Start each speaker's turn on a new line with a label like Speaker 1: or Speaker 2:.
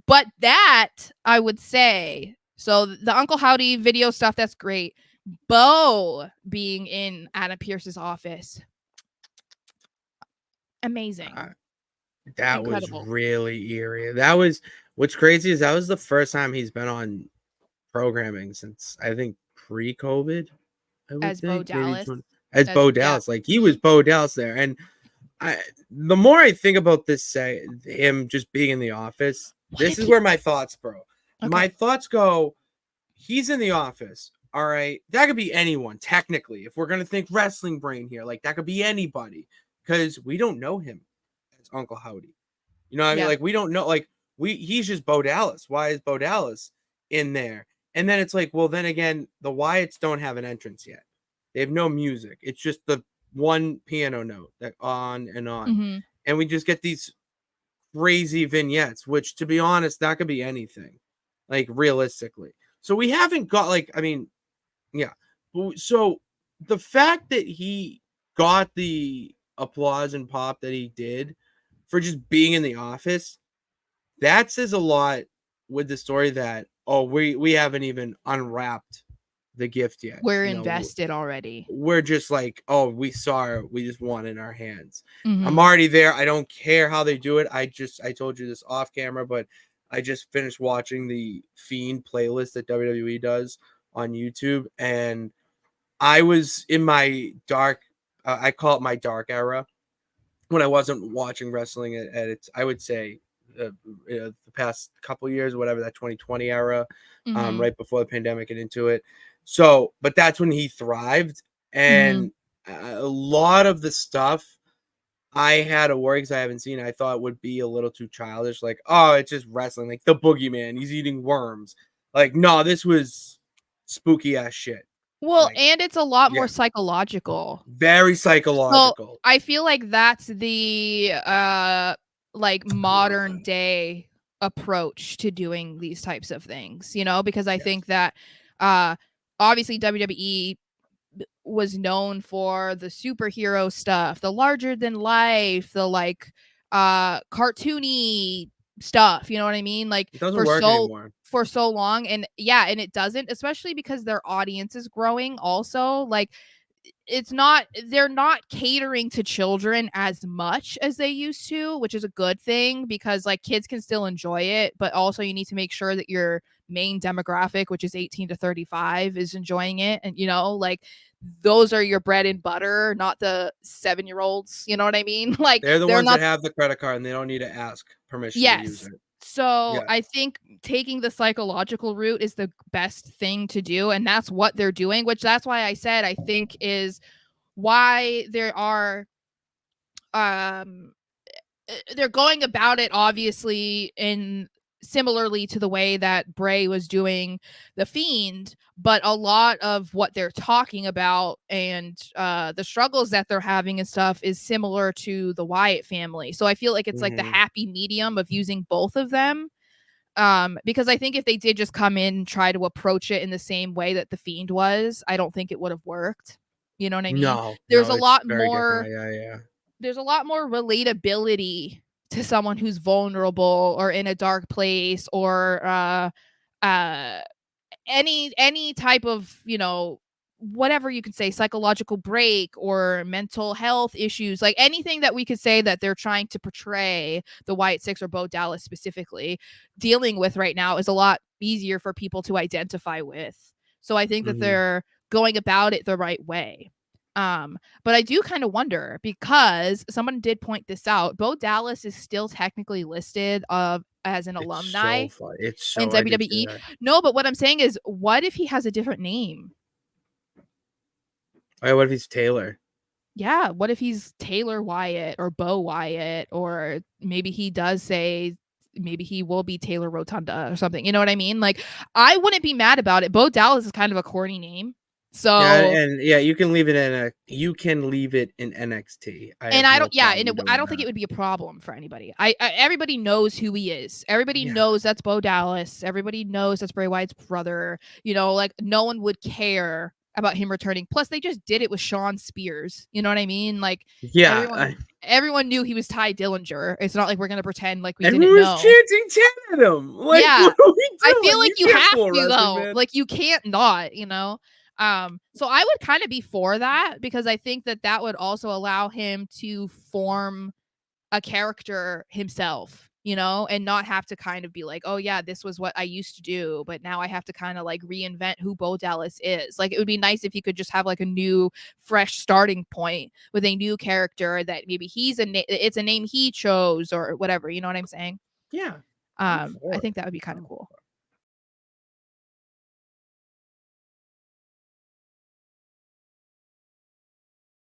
Speaker 1: But that, I would say, so the Uncle Howdy video stuff, that's great. Bo being in Adam Pearce's office, amazing.
Speaker 2: That
Speaker 1: Incredible.
Speaker 2: was really eerie. That was what's crazy is that was the first time he's been on programming since I think pre-COVID. I would
Speaker 1: As Bo
Speaker 2: think maybe
Speaker 1: Dallas.
Speaker 2: as Bo
Speaker 1: Yeah.
Speaker 2: Dallas. Like he was Bo Dallas there, and the more I think about this, say him just being in the office, this is where my thoughts, bro.
Speaker 1: Okay.
Speaker 2: My thoughts go. He's in the office. All right, that could be anyone. Technically, if we're gonna think wrestling brain here, like that could be anybody because we don't know him as Uncle Howdy. You know what I mean?
Speaker 1: Yeah.
Speaker 2: Like we don't know. Like he's just Bo Dallas. Why is Bo Dallas in there? And then it's like, well, then again, the Wyatts don't have an entrance yet. They have no music. It's just the one piano note that on and on.
Speaker 1: Mhm.
Speaker 2: And we just get these crazy vignettes, which to be honest, that could be anything, like realistically. So we haven't got like, I mean, yeah. So the fact that he got the applause and pop that he did for just being in the office, that says a lot with the story that, oh, we haven't even unwrapped the gift yet.
Speaker 1: We're
Speaker 2: You know,
Speaker 1: invested already.
Speaker 2: we're just like, oh, we saw it, we just want it in our hands. I'm
Speaker 1: Mhm.
Speaker 2: already there. I don't care how they do it. I told you this off camera, but I just finished watching the Fiend playlist that WWE does on YouTube, and I was in my dark, I call it my dark era, when I wasn't watching wrestling at its, I would say, the past couple years, whatever, that 2020 era,
Speaker 1: Mhm.
Speaker 2: right before the pandemic and into it. So, but that's when he thrived,
Speaker 1: Mhm.
Speaker 2: and a lot of the stuff I had a worry because I haven't seen it. I thought would be a little too childish, like, oh, it's just wrestling, like the boogeyman, he's eating worms. Like, no, this was spooky ass shit.
Speaker 1: Well,
Speaker 2: Like,
Speaker 1: and it's a lot
Speaker 2: yeah,
Speaker 1: more psychological.
Speaker 2: very
Speaker 1: So,
Speaker 2: psychological.
Speaker 1: I feel like that's the, like, modern day approach to doing these types of things, you know? Because I
Speaker 2: Yes.
Speaker 1: think that, uh, obviously WWE was known for the superhero stuff, the larger than life, the, like, cartoony stuff, you know what I mean? Like,
Speaker 2: It doesn't work anymore.
Speaker 1: for so long, and yeah, and it doesn't, especially because their audience is growing also, like, they're not catering to children as much as they used to, which is a good thing because like kids can still enjoy it, but also you need to make sure that your main demographic, which is 18 to 35, is enjoying it. And you know, like those are your bread and butter, not the 7-year-olds, you know what I mean? Like
Speaker 2: They're the
Speaker 1: they're
Speaker 2: ones that
Speaker 1: not.
Speaker 2: have the credit card and they don't need to ask permission to use
Speaker 1: Yes.
Speaker 2: it.
Speaker 1: So
Speaker 2: Yeah.
Speaker 1: I think taking the psychological route is the best thing to do, and that's what they're doing, which that's why I said I think is why there are um they're going about it obviously in similarly to the way that Bray was doing the Fiend, but a lot of what they're talking about and the struggles that they're having and stuff is similar to the Wyatt family. So I feel like it's like the
Speaker 2: Mhm.
Speaker 1: happy medium of using both of them. Because I think if they did just come in and try to approach it in the same way that the Fiend was, I don't think it would have worked. You know what I mean?
Speaker 2: No,
Speaker 1: There's
Speaker 2: no,
Speaker 1: a
Speaker 2: it's
Speaker 1: lot
Speaker 2: very
Speaker 1: more
Speaker 2: different. Yeah.
Speaker 1: there's a lot more relatability to someone who's vulnerable or in a dark place or uh any type of, you know, whatever you could say, psychological break or mental health issues, like anything that we could say that they're trying to portray the Wyatt Sicks or Bo Dallas specifically dealing with right now is a lot easier for people to identify with. So I think that
Speaker 2: Mhm.
Speaker 1: they're going about it the right way. But I do kind of wonder because someone did point this out. Bo Dallas is still technically listed as an
Speaker 2: It's
Speaker 1: alumni
Speaker 2: so fun. It's
Speaker 1: in
Speaker 2: so I did see
Speaker 1: WWE.
Speaker 2: that.
Speaker 1: No, but what I'm saying is, what if he has a different name?
Speaker 2: Oh, what if he's Taylor?
Speaker 1: Yeah, what if he's Taylor Wyatt or Bo Wyatt, or maybe he does say maybe he will be Taylor Rotunda or something. You know what I mean? Like, I wouldn't be mad about it. Bo Dallas is kind of a corny name.
Speaker 2: Yeah,
Speaker 1: So,
Speaker 2: and yeah, you can leave it in you can leave it in NXT. I
Speaker 1: and
Speaker 2: have
Speaker 1: I
Speaker 2: no
Speaker 1: don't, yeah,
Speaker 2: problem
Speaker 1: I
Speaker 2: doing
Speaker 1: don't think it
Speaker 2: that.
Speaker 1: would be a problem for anybody. Everybody knows who he is. Everybody
Speaker 2: Yeah.
Speaker 1: knows that's Bo Dallas. Everybody knows that's Bray Wyatt's brother. You know, like no one would care about him returning. Plus, they just did it with Sean Spears. You know what I mean? Like,
Speaker 2: Yeah,
Speaker 1: everyone knew he was Ty Dillinger. It's not like we're gonna pretend like we didn't
Speaker 2: everyone's
Speaker 1: know.
Speaker 2: chanting 10 at him. Like,
Speaker 1: Yeah.
Speaker 2: what are we doing?
Speaker 1: I feel like you
Speaker 2: can't
Speaker 1: have
Speaker 2: fool
Speaker 1: to
Speaker 2: wrestling,
Speaker 1: though.
Speaker 2: man.
Speaker 1: Like, you can't not, you know. So I would kind of be for that, because I think that that would also allow him to form a character himself, you know, and not have to kind of be like, oh yeah, this was what I used to do, but now I have to kind of like reinvent who Bo Dallas is. Like, it would be nice if he could just have like a new, fresh starting point with a new character that maybe it's a name he chose or whatever. You know what I'm saying?
Speaker 2: Yeah.
Speaker 1: I think that would be kind of cool.